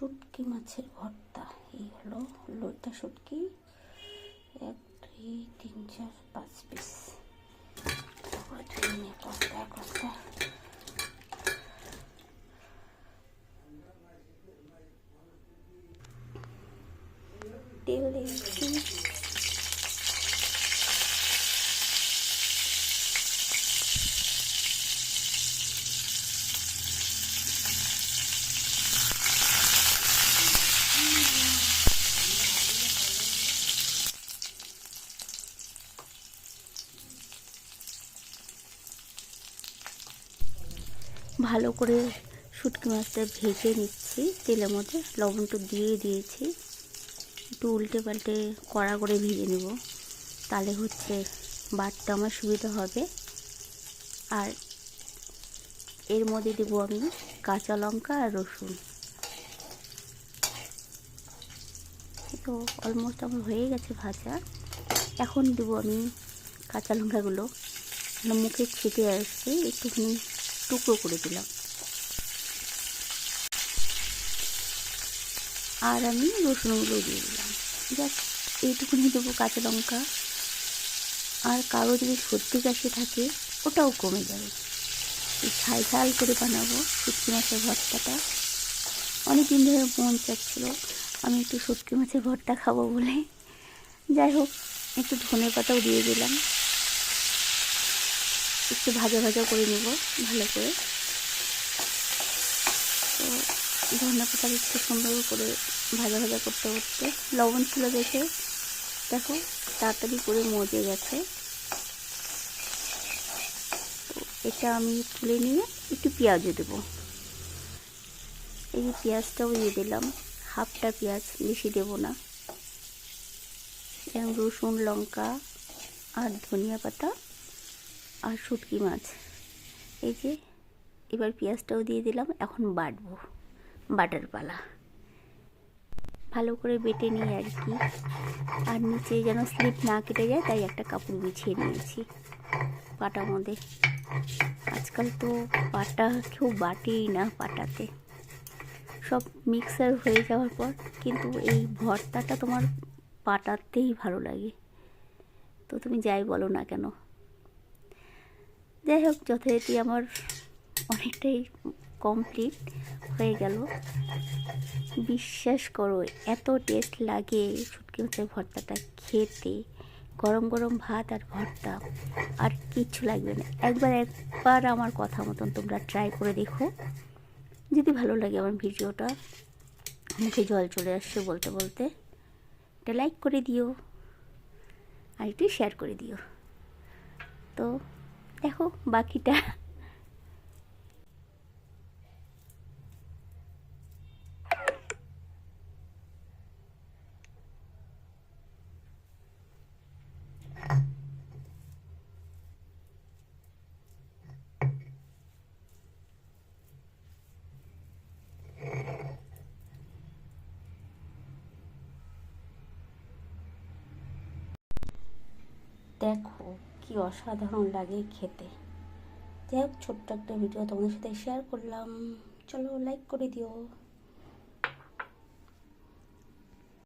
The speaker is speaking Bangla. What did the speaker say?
শুটকি মাছের ভর্তা। এই হলো লইটা শুটকি, 1 2 3 4 5 পিস। তারপরে ধুয়ে কস্তা কস্তা তেল দিয়েছি। ভালো করে শুটকি মাছটা ভেজে নিচ্ছি তেলের মধ্যে, লবণটা দিয়ে দিয়েছি। একটু উল্টে পাল্টে কড়া করে ভেজে নেব, তাহলে হচ্ছে বাটতে আমার সুবিধা হবে। আর এর মধ্যে দেবো আমি কাঁচা লঙ্কা আর রসুন। তো অলমোস্ট আমার হয়ে গেছে ভাজা। এখন দেবো আমি কাঁচা লঙ্কাগুলো, মুখে ছিটে আসছে, একটুখানি টুকরো করে দিলাম। আর আমি রসুনগুলো দিয়ে দিলাম। জাস্ট এইটুকুনি দেবো কাঁচা লঙ্কা। আর কারো যদি সর্দি কাশি থাকে ওটাও কমে যাবে। ঝাল ঝাল করে বানাবো শুটকি মাছের ভর্তাটা। অনেক দিন ধরে মন চাচ্ছিল আমি একটু শুটকি মাছের ভর্তা খাবো বলে। যাই হোক, একটু ধনে পাতাও দিয়ে দিলাম। একটু ভাজা ভাজা করে নেব ভালো করে। তো ধনে পাতা একটু সুন্দর করে ভাজা ভাজা করতে করতে লবণ ছিল দেখে দেখো তাড়াতাড়ি করে মজে গেছে। তো এটা আমি তুলে নিয়ে একটু পেঁয়াজও দেবো। এই পেঁয়াজটাও দিয়ে দিলাম, হাফটা পেঁয়াজ, বেশি দেবো না। এবং রসুন, লঙ্কা আর ধনিয়া পাতা আর শুটকি মাছ, এই যে এবার পেঁয়াজটাও দিয়ে দিলাম। এখন বাটবো, বাটার পালা। ভালো করে বেটে নিই আর কি। আর নিচে যেন স্লিপ না কেটে যায় তাই একটা কাপড় বিছিয়ে নিয়েছি পাটার মধ্যে। আজকাল তো পাটা কেউ বাটেই না, পাটাতে সব মিক্সার হয়ে যাওয়ার পর। কিন্তু এই ভর্তাটা তোমার পাটাতেই ভালো লাগে, তো তুমি যাই বলো না কেন। যাই হোক, যথারীতি আমার অনেকটাই কমপ্লিট হয়ে গেল। বিশ্বাস করো এত টেস্ট লাগে শুটকি মাছের ভর্তাটা খেতে। গরম গরম ভাত আর ভর্তা, আর কিচ্ছু লাগবে না। একবার আমার কথা মতন তোমরা ট্রাই করে দেখো। যদি ভালো লাগে আমার ভিডিওটা, মুখে জল চলে আসছে বলতে বলতে, এটা লাইক করে দিও আর একটু শেয়ার করে দিও। তো দেখো বাকিটা। দেখো কি অসাধারণ লাগে খেতে। যাই হোক, ছোট্ট একটা ভিডিও তোমাদের সাথে শেয়ার করলাম। চলো লাইক করে দিও।